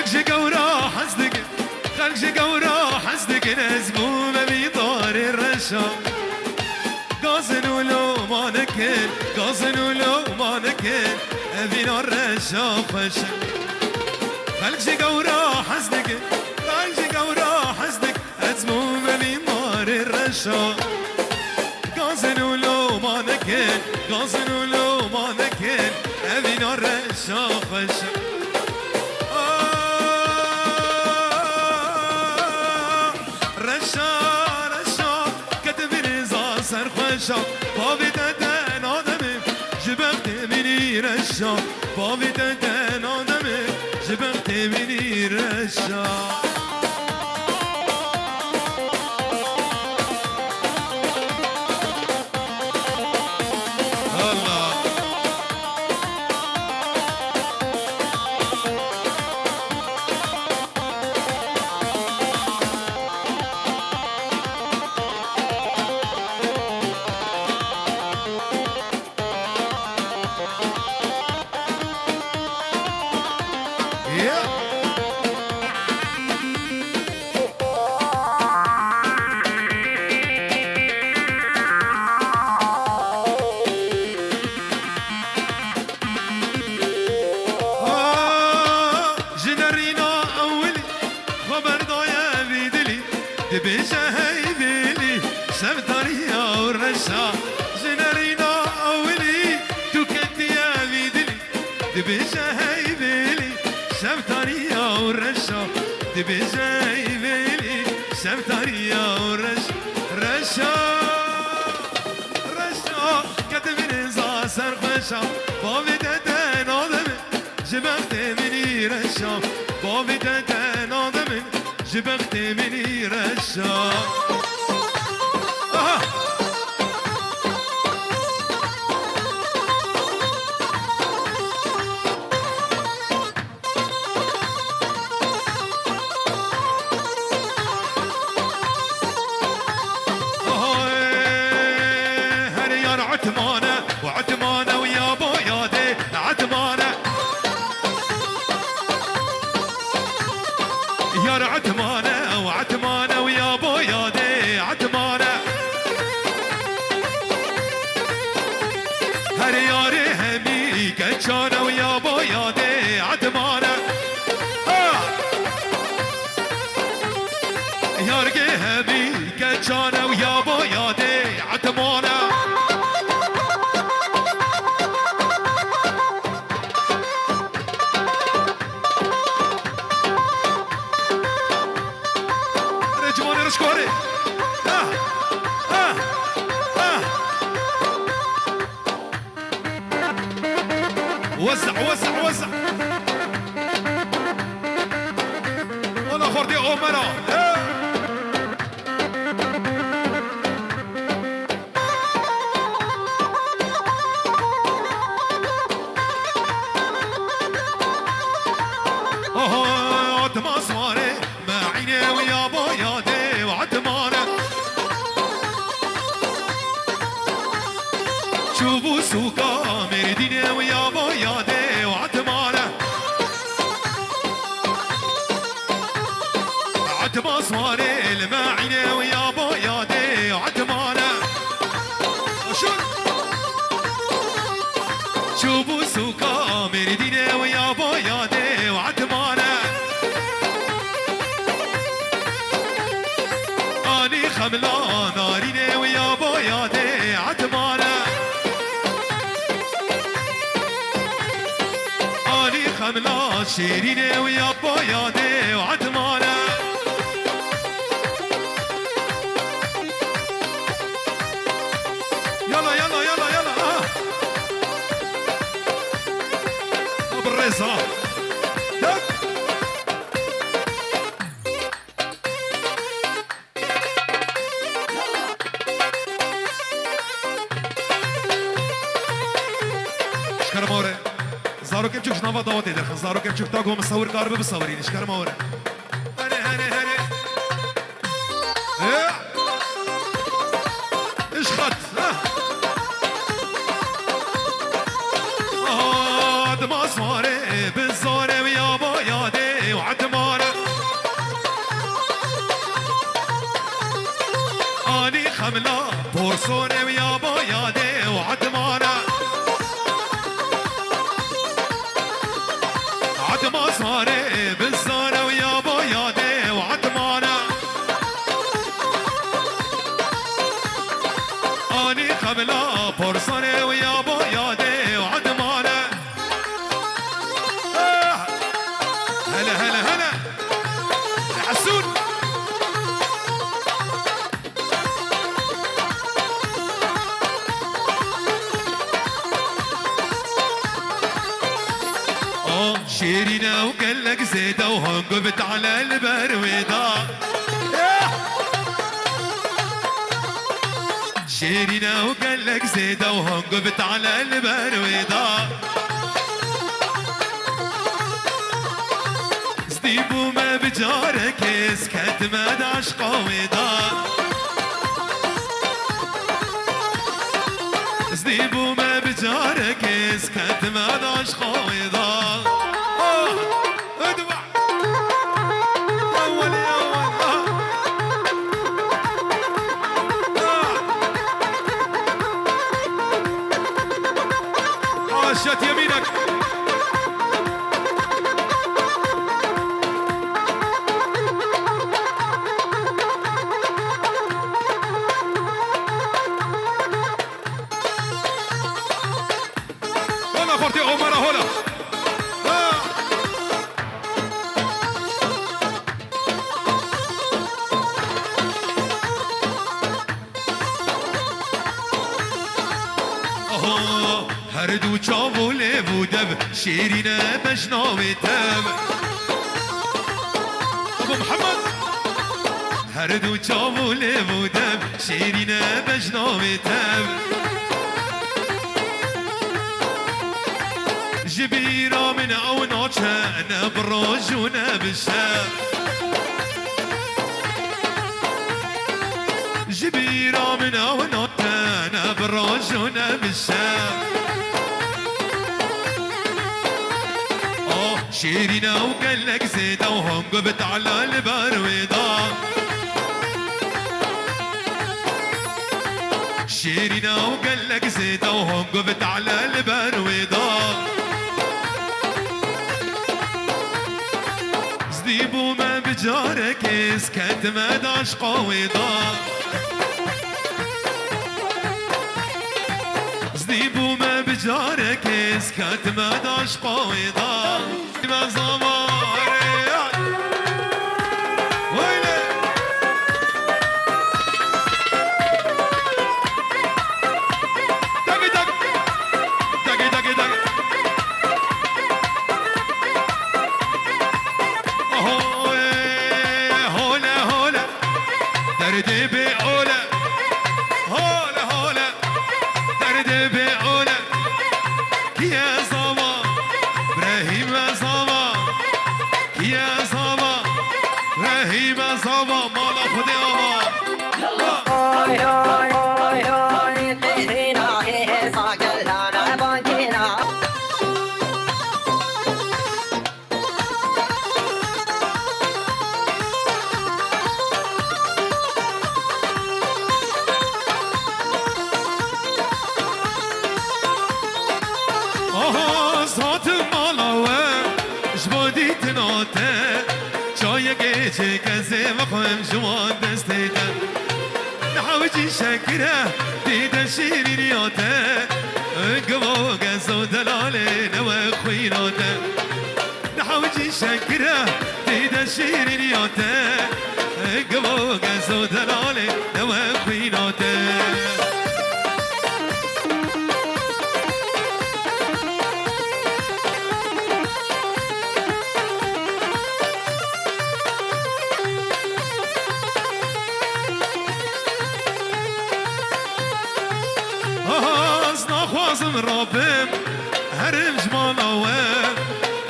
خلق قورا حزدك خلق قورا حزدك نزبو بميطار الرشا قازن ولو ما نكل قازن ولو ما نكل أبين الرشا خشا خلق قورا حزدك خلق قورا حزدك نزبو بميطار الرشا قازن ولو ما نكل قازن ولو ما نكل أبين الرشا خشا رشا بابي تدن آدمي جبخت مني رشا بابي تدن آدمي جبخت مني رشا بجايبيلي سمتاريا ورش رشا رشا كتبني زاسر خشا بابي تدن آدم جبخت مني رشا بابي تدن آدم جبخت مني رشا وعتمانة ويا بويادي عتمانة يا عتمانة وعتمانة ويا بويادي عتمانة هرياري همي كتشانة ويا بويادي عتمانة يارقي همي كتشانة ويا بويادي عتمانة رشكوري وزع وزع وزع والله خردي عمره عتما صواري ما عيني ويا بويادي وعتمانة شوفوا سوقا مرديني ويا بويادي وعتمانة عتما صواري ما عيني ويا بويادي وعتمانة شوفوا سوقا مرديني ويا بويادي وعتمانة خملا ناريني ويا بويادي عتمانة اني خملا شيريني ويا بويادي وعتمانة يلا يلا يلا يلا ابو الرزا شكرموره زارو كم تشوف نافا دعوة تدر زارو كم تشوف تاقو مصور كاربه بصورين شكرموره هني هني هني ايش خط عد ما صاري بالزاري ويا بويادي وعد بورصوني ويا بويادي وعدمانه عدما صاري بالزانه ويا بويادي وعدمانه اني قبله بورصوني ويا بويادي وعدمانه هلا هلا هلا حسون شيرينا وقال لك زيدة وهنقبت على البرويضة شيرينا وقال لك زيدة وهنقبت على البرويضة زديبو ما بجارك اسكت ما داش قويضة زديبو ما بجارك اسكت ما داش قويضة شات يمينك هنا فرتي عمر هنا هرد وشافو ليفو دب شيرينا بجناوي تب ابو محمد هرد وشافو ليفو دب شيرينا بجناوي تب جبيرة من عوناتها انا بروج وانا بالشاب جبيرة من عوناتها انا بروج وانا بالشاب شيرينا وقال لك زيدة وهنقبت على البرويضة شيرينا وقال لك زيدة وهنقبت على البرويضة زديبو ما بجارك اسكت ما داش قويضة زديبو ما بجارك اسكت ما داش قويضة ما زماري ويلي دقي دق دقي دقي دق هولا هولا دردي بيعولا هولا هولا دردي بيعولا يا زما ابراهيم زما يا زما ابراهيم زما مالا خدي چه کسی مخوام شما دستیده نحوجی شکره دیده شیرینیاته قبو قصو دلاله نوه خویناته نحوجی شکره دیده شیرینیاته قبو قصو دلاله نوه خویناته خوازم رابم هرم جمالاوه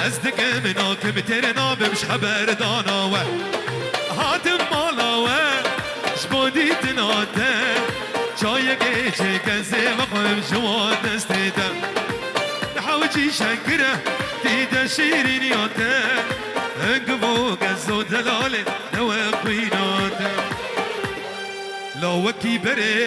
ازدك مناك بترنا بمش خبر داناوه هاتم مالاوه شبودي تناته جاي گيچه كزي مقام شما دستيته نحوجي شكره ديده شيرينياته انقبو قزو دلاله نوه قويناته لو وكي بري